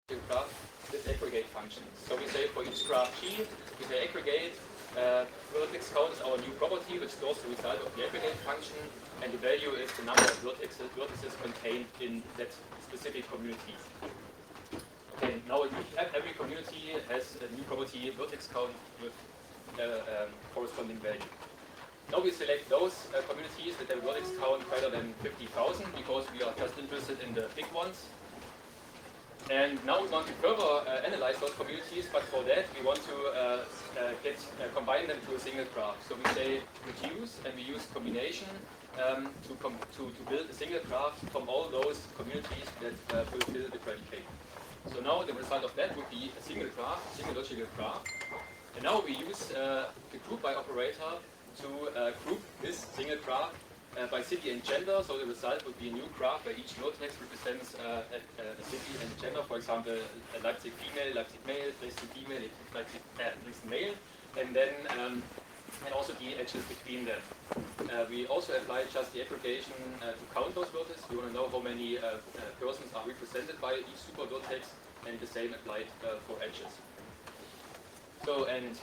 graph with aggregate functions. So we say for each graph G, we say aggregate vertex count is our new property which stores the result of the aggregate function, and the value is the number of vertices contained in that specific community. Okay, now every community has a new property vertex count with corresponding value. Now we select those communities that have vertex count greater than 50,000 because we are just interested in the big ones. And now we want to further analyze those communities, but for that we want to combine them to a single graph. So we say reduce, and we use combination to build a single graph from all those communities that fulfill the predicate. So now the result of that would be a single graph, a single logical graph. And now we use the group by operator to group this single graph by city and gender. So the result would be a new graph where each vertex represents a city and gender. For example, Leipzig female, Leipzig male, Dresden female, Dresden male, and then and also the edges between them. We also apply just the aggregation to count those vertices. We want to know how many persons are represented by each super vertex, and the same applied for edges. So, and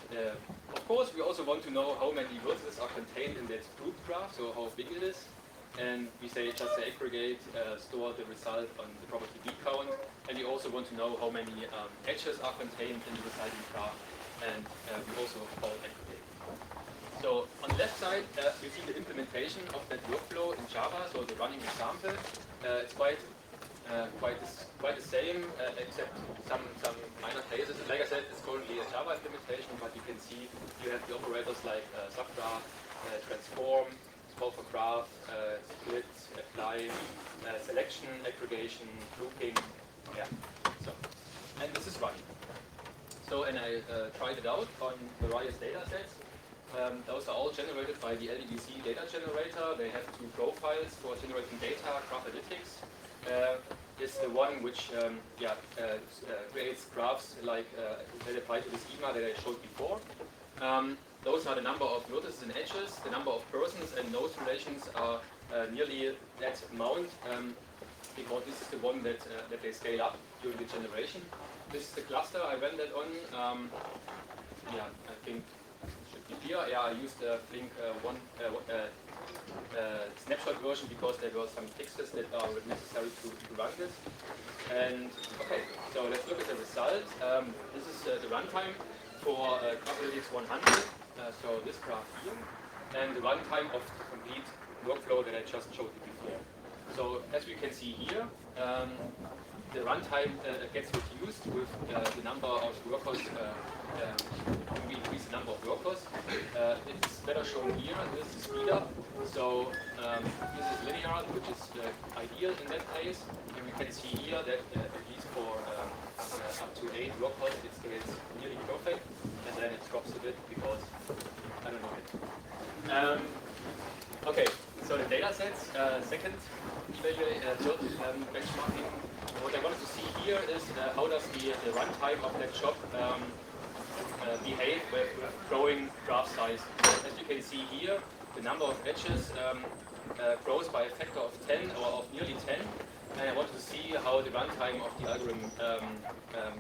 of course we also want to know how many vertices are contained in that group graph, so how big it is. And we say just the aggregate, store the result on the property B count, and we also want to know how many edges are contained in the resulting graph, and we also call aggregate. So on the left side you see the implementation of that workflow in Java, so the running example. It's quite the same, except some minor cases. Like I said, it's currently a Java implementation, but you can see you have the operators like subgraph, transform, small for graph, split, apply, selection, aggregation, grouping. Yeah. So, and this is running. So, and I tried it out on various data sets. Those are all generated by the LDBC data generator. They have two profiles for generating data, graph analytics. Is the one which creates graphs like that apply to the schema that I showed before. Those are the number of vertices and edges, the number of persons, and those relations are nearly that amount because this is the one that they scale up during the generation. This is the cluster I ran that on. I think it should be clear. Yeah, I used the Flink snapshot version because there were some fixes that are necessary to run this. And okay, so let's look at the result. This is the runtime for Graph Analytics 100. So this graph here, and the runtime of the complete workflow that I just showed you before. So as we can see here, the runtime gets reduced with the number of workers. We increase the number of workers. It's better shown here. This is speed up. So this is linear, which is ideal in that case. And we can see here that at least for up to 8 workers, it's nearly perfect. And then it drops a bit because I don't know it. Okay, so the data sets. Second benchmarking. What I wanted to see here is how does the runtime of that job behave with growing graph size. As you can see here, the number of edges grows by a factor of 10 or of nearly 10. And I wanted to see how the runtime of the algorithm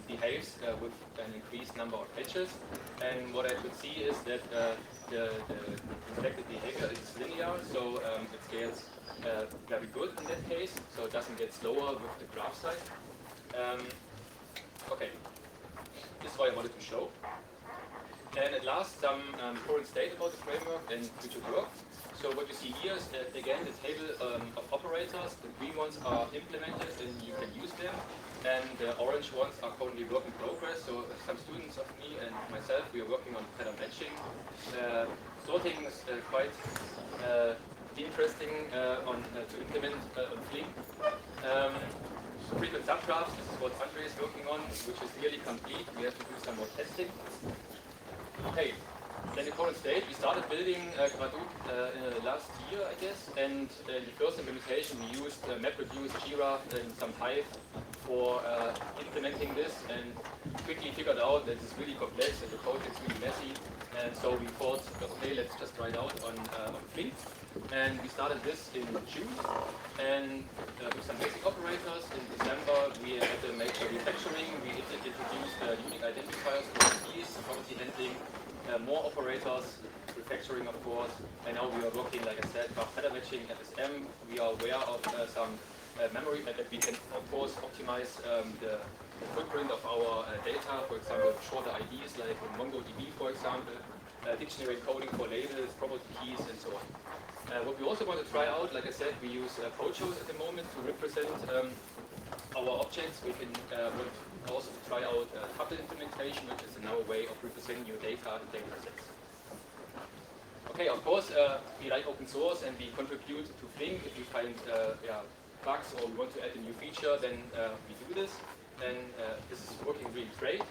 behaves with an increased number of edges. And what I could see is that the expected behavior is linear, so it scales very good in that case, so it doesn't get slower with the graph size. Okay, this is what I wanted to show. And at last, some current state about the framework and future work. So what you see here is, again, the table of operators. The green ones are implemented and you can use them. And the orange ones are currently work in progress. So some students of me and myself, we are working on pattern matching. Sorting is quite interesting to implement on Flink. Frequent subgraphs, this is what Andre is working on, which is nearly complete. We have to do some more testing. Okay, then the current state, we started building Graduk last year, I guess, and in the first implementation we used MapReduce, Jira, and some Hive for implementing this, and quickly figured out that it's really complex and the code is really messy, and so we thought, okay, let's just try it out on Flink. And we started this in June, and with some basic operators. In December we had a major refactoring property handling, more operators, refactoring of course, and now we are working, like I said, graph header matching, FSM. We are aware of some memory that we can of course optimize the footprint of our data, for example, shorter IDs like in MongoDB, for example, dictionary coding for labels, property keys, and so on. What we also want to try out, like I said, we use pochos at the moment to represent our objects. We can want also to try out tuple implementation, which is another way of representing your data in data sets. Okay, of course, we like open source and we contribute to Flink. If we find bugs or we want to add a new feature, then we do this. And this is working really great.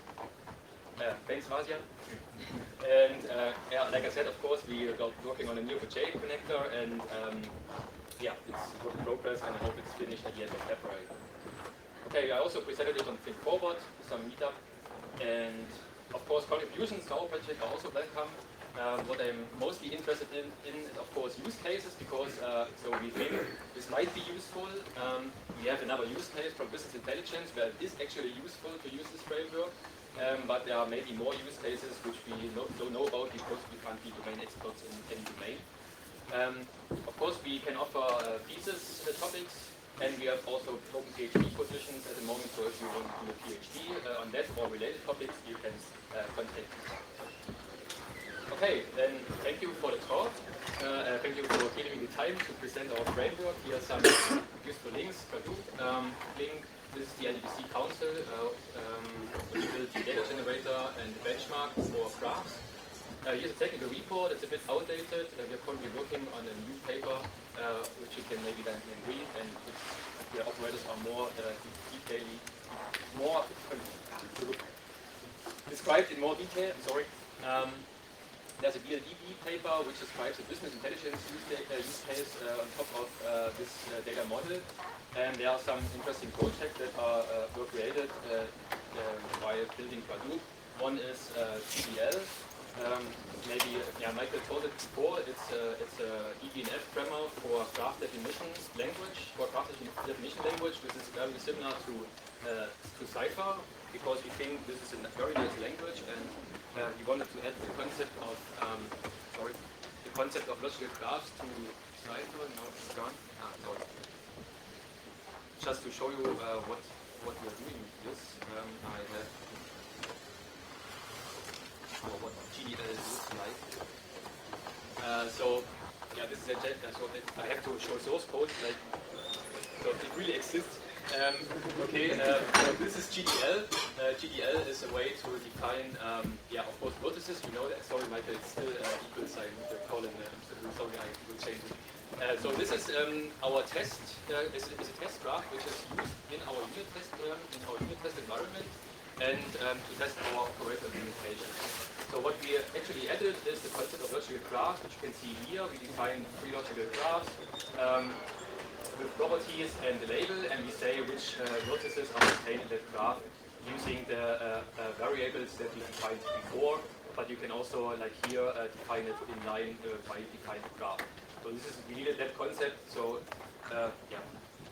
Thanks, Razia. And like I said, of course, we are working on a new J connector, and it's work in progress, and I hope it's finished at the end of February. Okay, I also presented it on Think Forward, some meetup, and of course, contributions to our project are also welcome. What I'm mostly interested in is, of course, use cases, because so we think this might be useful. We have another use case from business intelligence where it is actually useful to use this framework. But there are maybe more use cases which we don't know about because we can't be domain experts in any domain. Of course, we can offer thesis topics, and we have also open PhD positions at the moment, so if you want to do a PhD on that or related topics, you can contact me. Okay, then thank you for the talk. Thank you for giving me the time to present our framework. Here are some useful links. Link. This is the LDBC Council, usability data generator, and the benchmark for graphs. Here's a technical report. It's a bit outdated. We're currently working on a new paper, which you can maybe then read, and the operators are more described in more detail. Sorry. There's a BLDB paper which describes the business intelligence use case on top of this data model. And there are some interesting projects that were created by building Hadoop. One is GDL. Maybe Michael told it before. It's a EDNF grammar for graph definition language, which is very similar to Cypher, because we think this is a very nice language, and we wanted to add the concept of logical graphs to Cypher. Now it's gone. Sorry. Just to show you what we are doing with this, I have what GDL looks like. This is so I have to show source code, like, so it really exists. So this is GDL. GDL is a way to define, of course, vertices. You know that. Sorry, Michael, it's still equal sign with the colon. Sorry, I will change it. So this is our test. Is a test graph which is used in our unit test environment, and to test our operator implementation. So what we actually added is the concept of logical graphs, which you can see here. We define 3 logical graphs with properties and the label, and we say which vertices are contained in that graph using the variables that we defined before. But you can also, like here, define it in line by defining the graph. So we needed that concept, so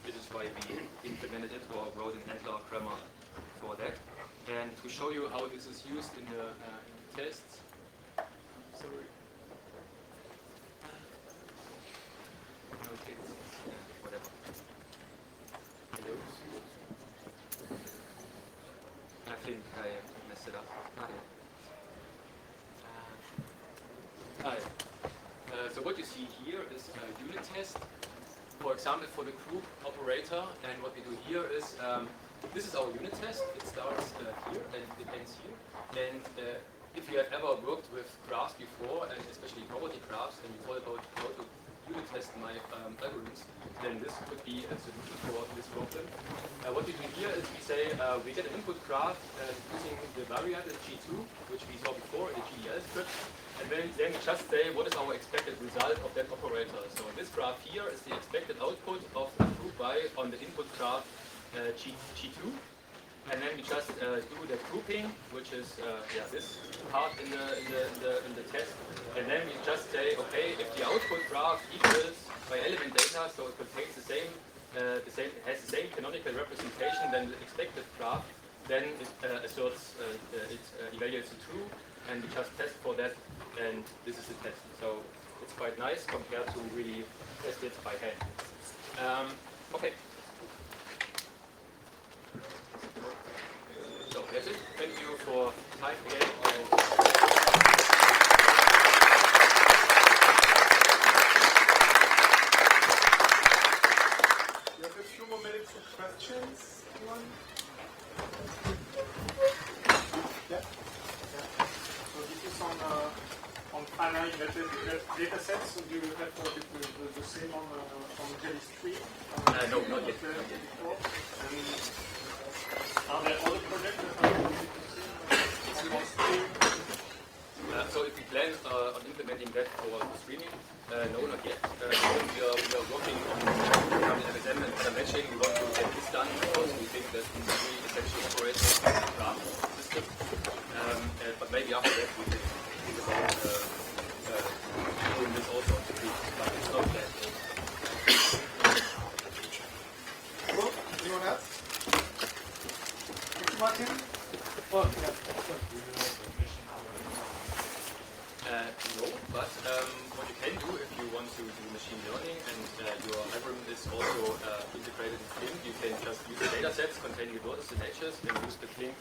this is why we implemented it or wrote an Antler grammar for that. And to show you how this is used in the tests, sorry. Okay, whatever. Hello. I think I messed it up. So what you see here is a unit test, for example, for the group operator. And what we do here is, this is our unit test. It starts here and it ends here. And if you have ever worked with graphs before, and especially property graphs, and you thought about how to unit test my algorithms, then this could be a solution for this problem. What we do here is we say we get an input graph using the variable G2, which we saw before in the GDL script. And then we just say what is our expected result of that operator. So this graph here is the expected output of the group by on the input graph G2. And then we just do the grouping, which is this part in the test. And then we just say, okay, if the output graph equals by element data, so it contains has the same canonical representation than the expected graph, then it asserts it evaluates it true. and we just test for that, and this is the test. So it's quite nice compared to really test it by hand. Okay. So that's it. Thank you for time again. We have a few more minutes for questions. Anyone? Yeah. So this is on finite data sets. So do you have the same on Jelly no, not yet. Are there other projects that are going to so if we plan on implementing that for streaming, no, not yet. We are working on FOSDEM and data matching. We want to get this done because we think that this is really essential operating draft system. But maybe after that we can think about doing this also on the field, but it's not planned. Cool. Anyone else? Martin? Oh, yeah. No, but what you can do if you want to do machine learning and your algorithm is also integrated in Flink, you can just use the data sets containing the vertices and edges and use the Flink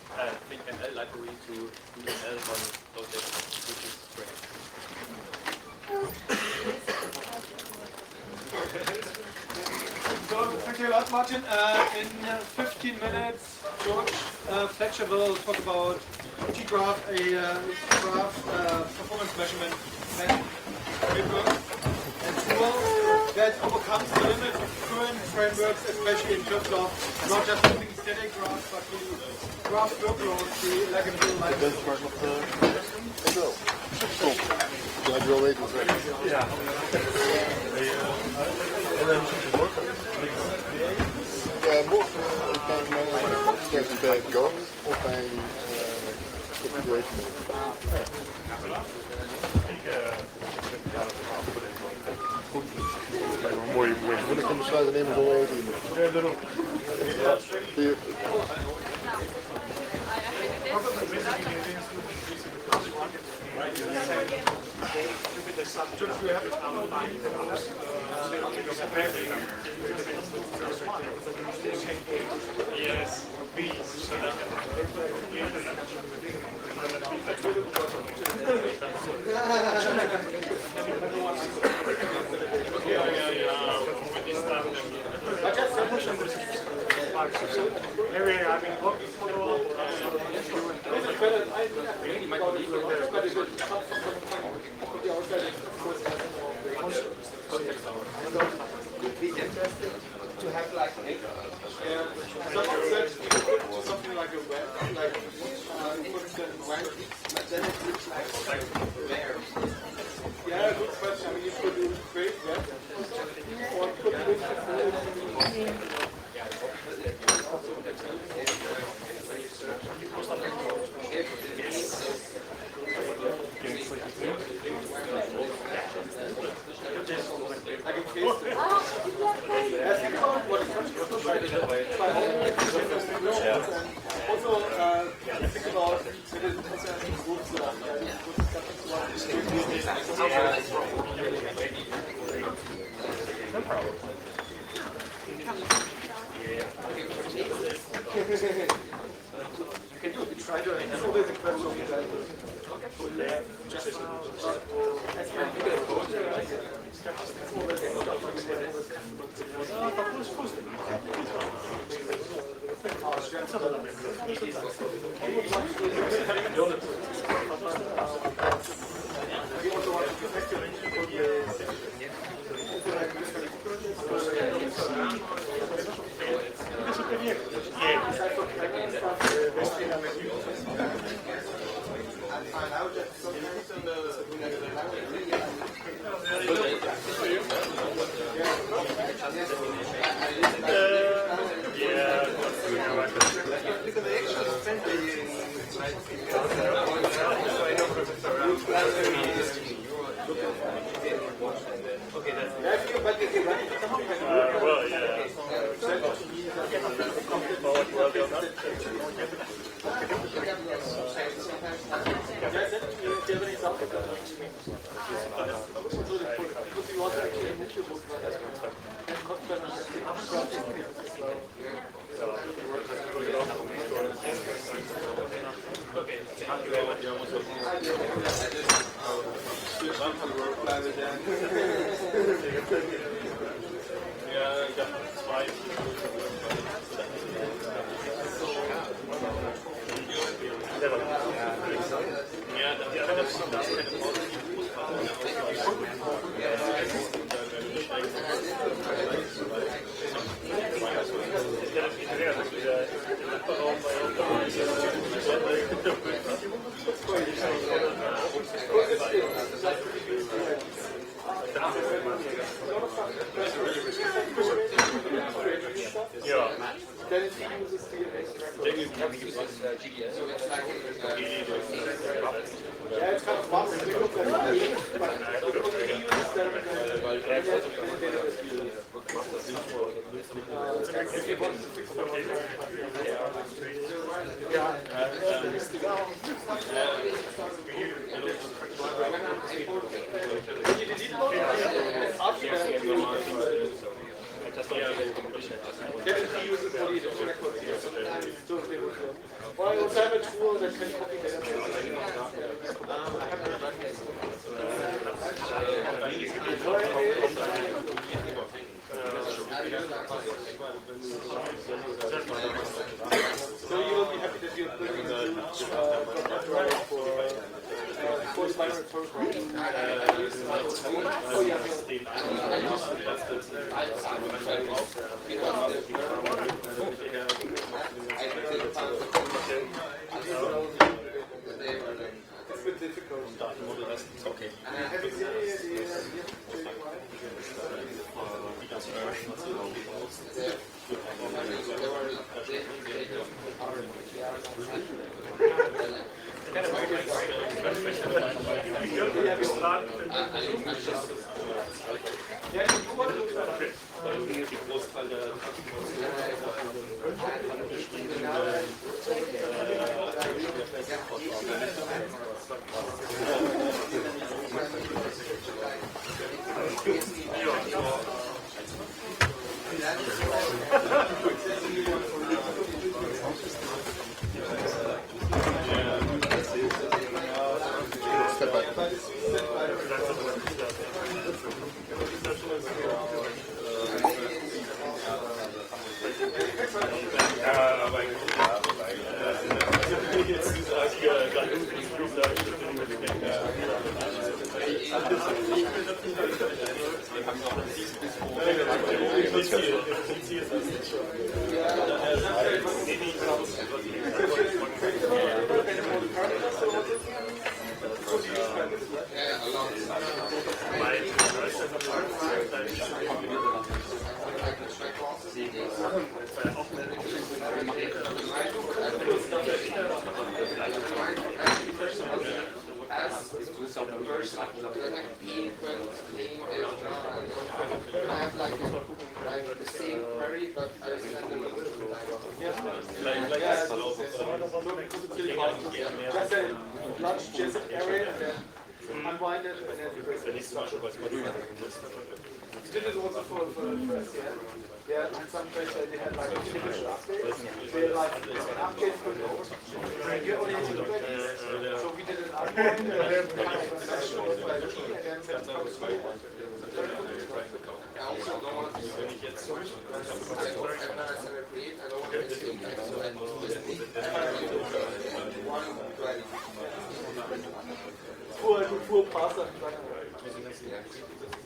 ML library to do ML on those edges, which is great. So, thank you a lot, Martin. In 15 minutes, George Fletcher will talk about Gmark, a graph performance measurement framework and tool that overcomes the limit of current frameworks, especially in terms of not just using static graphs, but really graph workloads, like in real life. Glad you're waiting for it. Yeah. Morgen kan ik bij Go of bij configuration. Goed. Mooi. Dan kan besluiten nemen zo even. Ja, daarom. Hier. Yes, be interested to have like something like a web, like but then it looks like where yeah, good question. I mean, you could do great web or could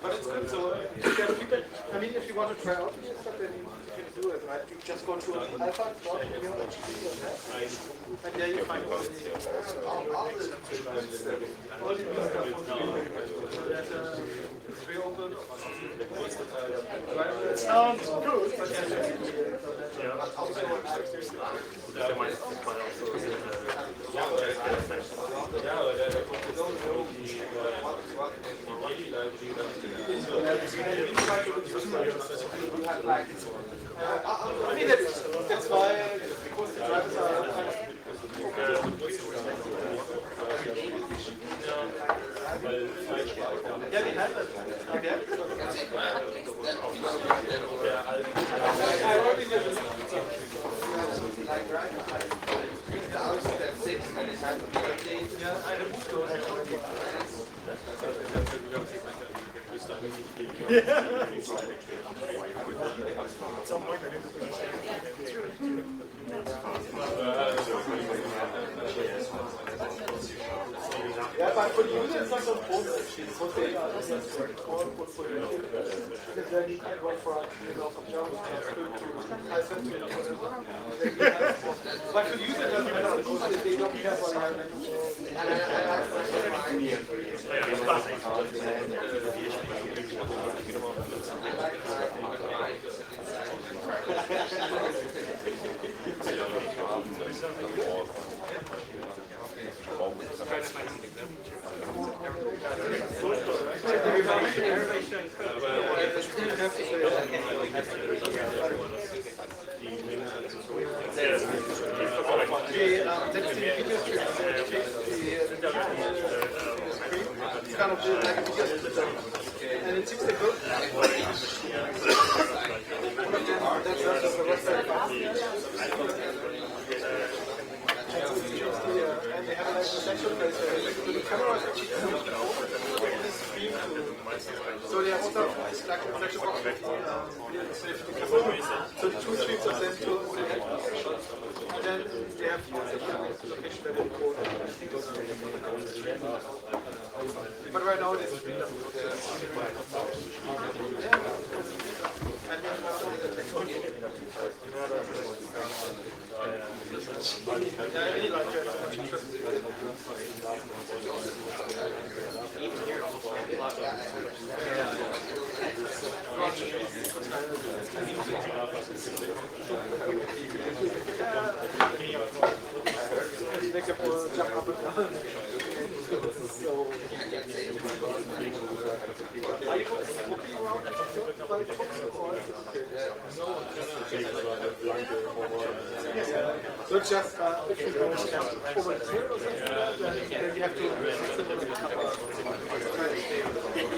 But it's good, so if you have feedback, I mean, if you want to try out new stuff, then you can do it, right? You just go to alpha, and there you find all the new stuff. It's very open. It sounds good, but I mean, that's why, because the drivers are kind of Yeah, we have it. Okay. Yeah, but for the user it's not so important actually. It's what they are. Because they need to work for from JavaScript to Python to whatever. But for the user it doesn't matter because they don't care what it's kind of like a video splitter. And in 6 seconds, that's the website. And they have a nice section place where the camera is actually over this stream so they have stuff like a section box. So the two streams of them to and then they have location level code. But right now this is so it's just if you go over here or something, then you have to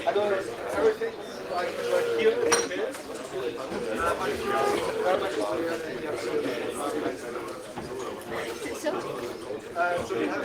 I don't know everything like here is built. So we have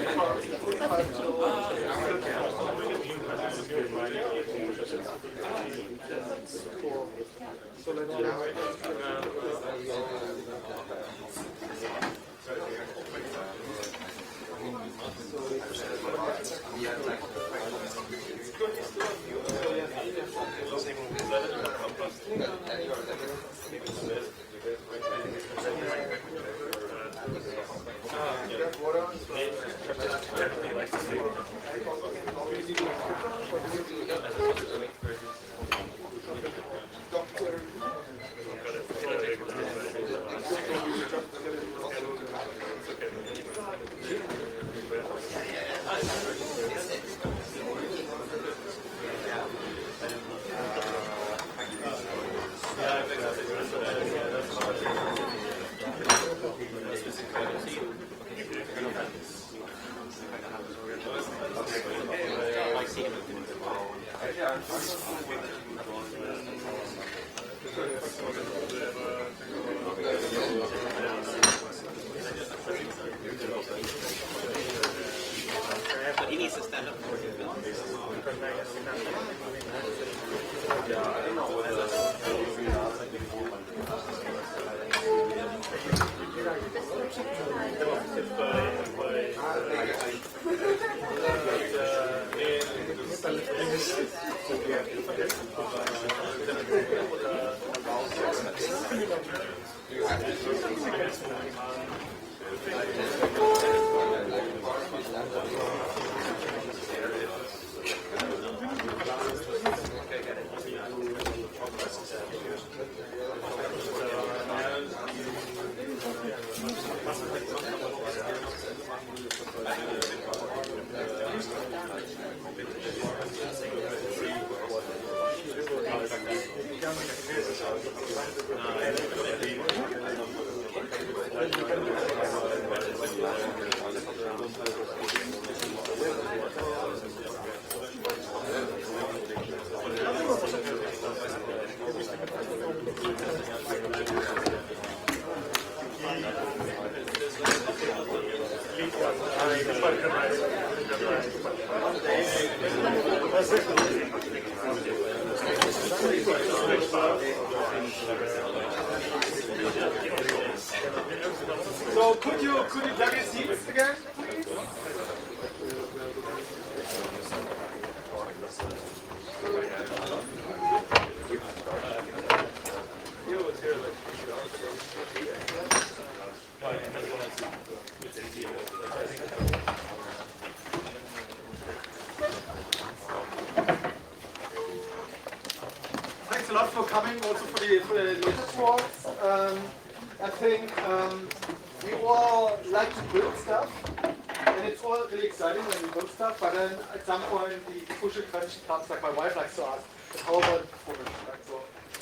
So could you plug your seats again, please? Thanks a lot for coming, also for the latest talks. I think we all like to build stuff, and it's all really exciting when we build stuff, but then at some point the crucial question comes, like my wife likes to ask, how about performance? Right? So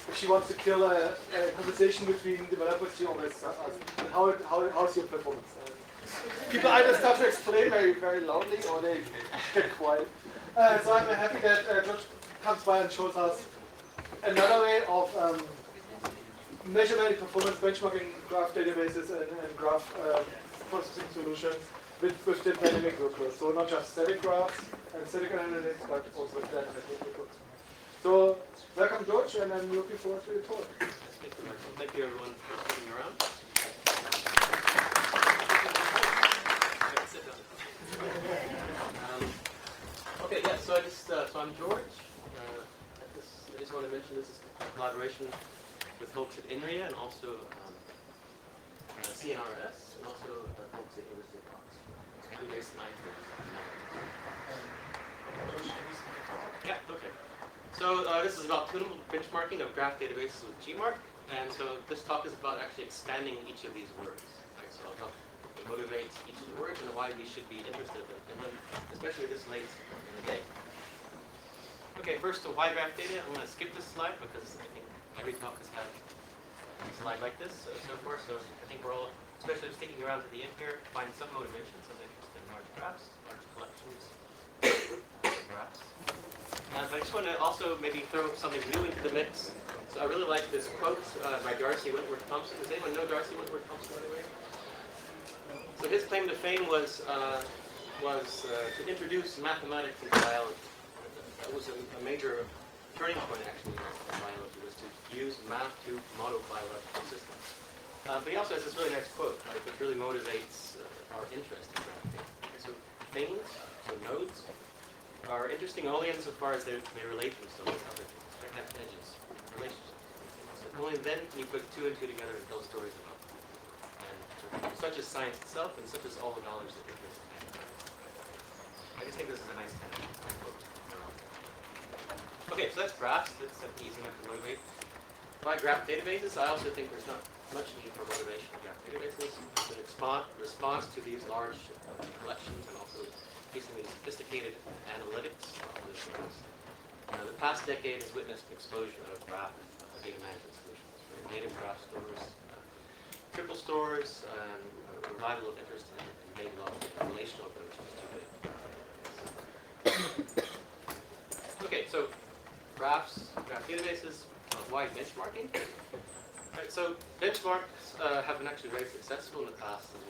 if she wants to kill a conversation between developers, she always asks, how's your performance? People either start to explain very loudly, or they get quiet. So I'm happy that George comes by and shows us another way of measuring performance, benchmarking graph databases and graph processing solutions with the dynamic workloads. So not just static graphs and static analytics, but also with dynamic workloads. So welcome, George, and I'm looking forward to your talk. Thank you, everyone, for sticking around. Sit down. Okay, yeah. So I'm George. I just want to mention this is a collaboration with folks at INRIA and also CNRS and also folks at University of Oxford. We're based in Iceland. Yeah, okay. So this is about tunable benchmarking of graph databases with Gmark. And so this talk is about actually expanding each of these words. Right? So I'll talk what motivates each of the words and why we should be interested in them, especially this late in the day. Okay, first, so why graph data? I'm going to skip this slide because I think every talk has had a slide like this so far. So I think we're all, especially sticking around to the end here, find some motivation, some interest in large graphs, large collections, graphs. But I just want to also maybe throw something new into the mix. So I really like this quote by Darcy Wentworth Thompson. Does anyone know Darcy Wentworth Thompson, by the way? So his claim to fame was to introduce mathematics into biology. That was a major turning point, actually, in biology, was to use math to model biological systems. But he also has this really nice quote, right, which really motivates our interest in graph data. So things, so nodes, are interesting only insofar as they relate themselves to other things. They have edges, relationships. So only then can you put two and two together and tell stories about them. And such is science itself, and such is all the knowledge that it gives. I just think this is a nice kind of quote. Okay, so that's graphs. That's easy enough to motivate. By graph databases, I also think there's not much need for motivation of graph databases. It's an response to these large collections and also increasingly sophisticated analytics. The past decade has witnessed an explosion of graph data management solutions. Right? Native graph stores, triple stores, and a revival of interest in native relational approaches to data. Okay, so graph databases, why benchmarking? Right, so benchmarks have been actually very successful in the past in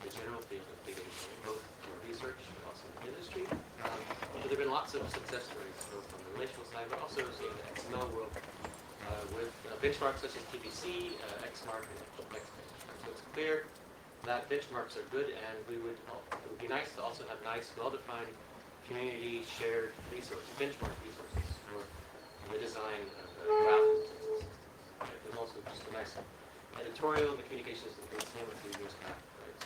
the general field of data engineering, both for research and also in the industry. But there have been lots of success stories, both on the relational side, but also in the XML world, with benchmarks such as TPC, Gmark, and XML. So it's clear that benchmarks are good, and it would be nice to also have nice, well-defined community shared resources, benchmark resources for the design of graph instances. Right? There's also just a nice editorial and the communications that goes in with the years back. Right?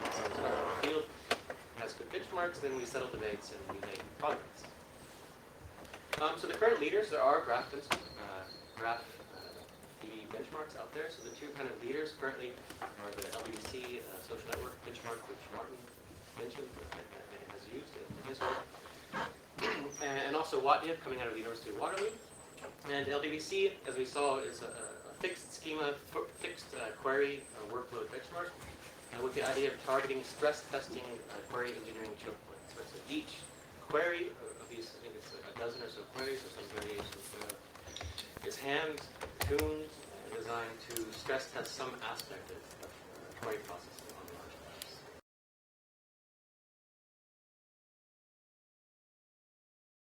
So the field has good benchmarks, then we settle debates and we make progress. So the current leaders, there are graph DB benchmarks out there. So the two kind of leaders currently are the LBDC social network benchmark, which Martin mentioned and has used in his work, and also WATDIB coming out of the University of Waterloo. And LDBC, as we saw, is a fixed schema, fixed query workload benchmark, with the idea of targeting stress testing query engineering choke points. So each query of these, I think it's a dozen or so queries or some variations, is hand-tuned and designed to stress test some aspect of query processing on